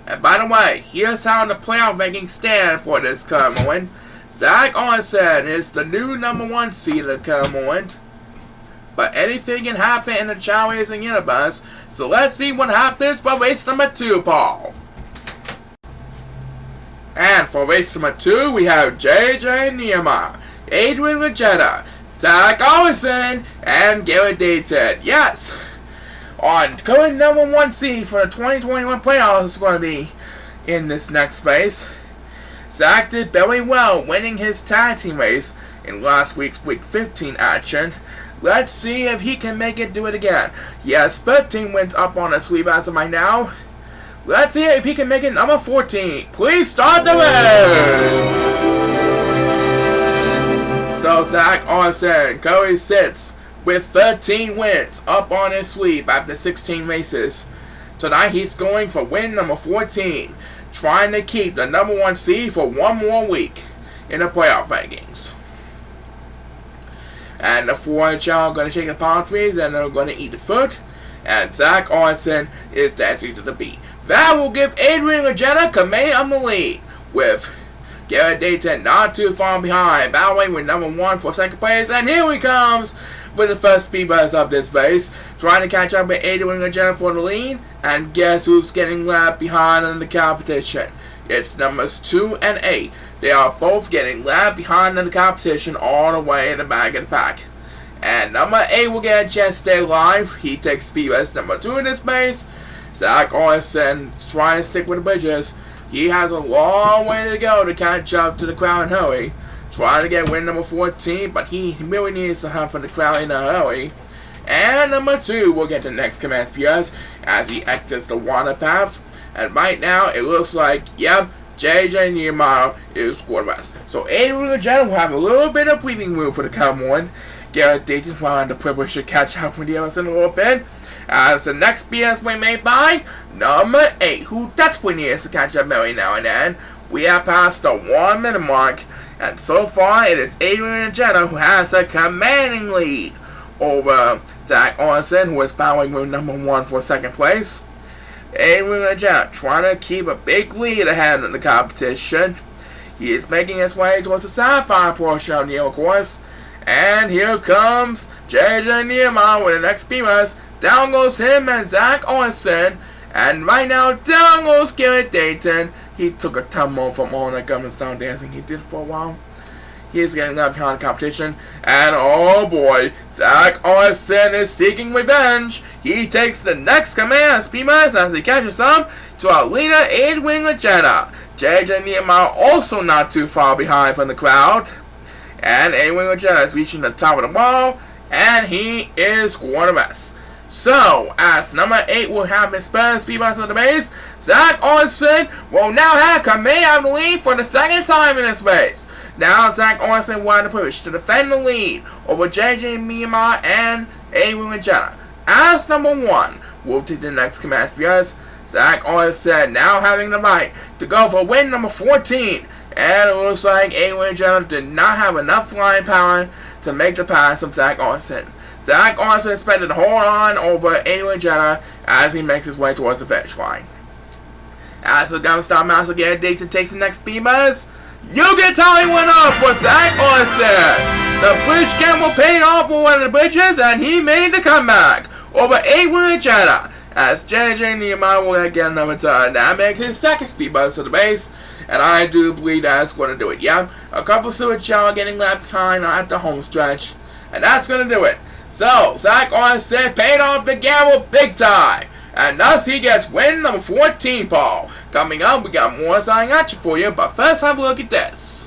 And by the way, here's how the playoff rankings stand for this current moment. Zak Arlensen is the new #1 seed at the current moment. But anything can happen in the ChaoEmperor universe, so let's see what happens for race number 2, Paul. And for race number 2, we have Adrian Lajetta, Zak Arlensen, and Garrett Dayton. Yes! On current #1 seed for the 2021 playoffs is going to be in this next race. Zak did very well winning his tag team race in last week's Week 15 action. Let's see if he can make it do it again. He has 13 wins up on his sleeve as of right now. Let's see if he can make it number 14. Please start the race! So Zak Arlensen currently sits with 13 wins up on his sleeve after 16 races. Tonight he's going for win number 14, trying to keep the #1 seed for one more week in the playoff rankings. And the 4 Chao are going to shake the palm trees and they're going to eat the fruit. And Zak Arlensen is dancing to the beat. That will give Adrian Lajetta command of the lead, with Garrett Dayton not too far behind, battling with #1 for second place. And here he comes with the first speed buzz of this race, trying to catch up with Adrian Lajetta for the lead. And guess who's getting left behind in the competition? It's numbers 2 and 8. They are both getting left behind in the competition all the way in the back of the pack. And number 8 will get a chance to stay alive. He takes speed buzz number 2 in this race. Zak Arlensen is trying to stick with the bridges. He has a long way to go to catch up to the crowd in a hurry. Trying to get win number 14, but he really needs to hunt for the crowd in a hurry. And number 2 will get the next command PS as he exits the water path. And right now, it looks like, yep, Adrian is going west. So Adrian Lajetta will have a little bit of breathing room for the coming one. Garrett Dayton will have the privilege to catch up with the others in a little bit. As the next BS will be made by number 8, who desperately needs to catch up every now and then. We have passed the 1 minute mark, and so far it is Adrian Lajetta who has a commanding lead over Zak Arlensen, who is battling with #1 for second place. Adrian Lajetta trying to keep a big lead ahead of the competition. He is making his way towards the sapphire portion of the yellow course. And here comes Adrian with the next beamers. Down goes him and Zak Arlensen. And right now, down goes Garrett Dayton. He took a tumble from all that government style dancing he did for a while. He's getting up behind the competition. And oh boy, Zak Arlensen is seeking revenge. He takes the next command speeders as he catches up to our leader, Adrian Lajetta. Adrian also not too far behind from the crowd. And Adrian Lajetta is reaching the top of the wall. And he is going to rest. So, as number 8 will have his first speed bus on the base, Zak Arlensen will now have command of the lead for the second time in this race. Now Zak Arlensen will have the privilege to defend the lead over Adrian and Adrian Lajetta. As number 1 will take the next command speeders, Zak Arlensen now having the right to go for win number 14. And it looks like Adrian Lajetta did not have enough flying power to make the pass from Zak Arlensen. Zak Arlensen expected to hold on over Adrian Lajetta as he makes his way towards the finish line. As the Gun Star Master Garrett Dayton takes the next speed bus, you can tell he went up for Zak Arlensen. The bridge gamble paid off for one of the bridges and he made the comeback over Adrian Lajetta. As Adrian will get another turn and make his second speed bus to the base. And I do believe that's going to do it. Yeah, a couple of Chao getting left behind at the home stretch. And that's going to do it. So, Zak Arlensen paid off the gamble big time. And thus he gets win number 14, Paul. Coming up, we got more exciting action for you. But first, have a look at this.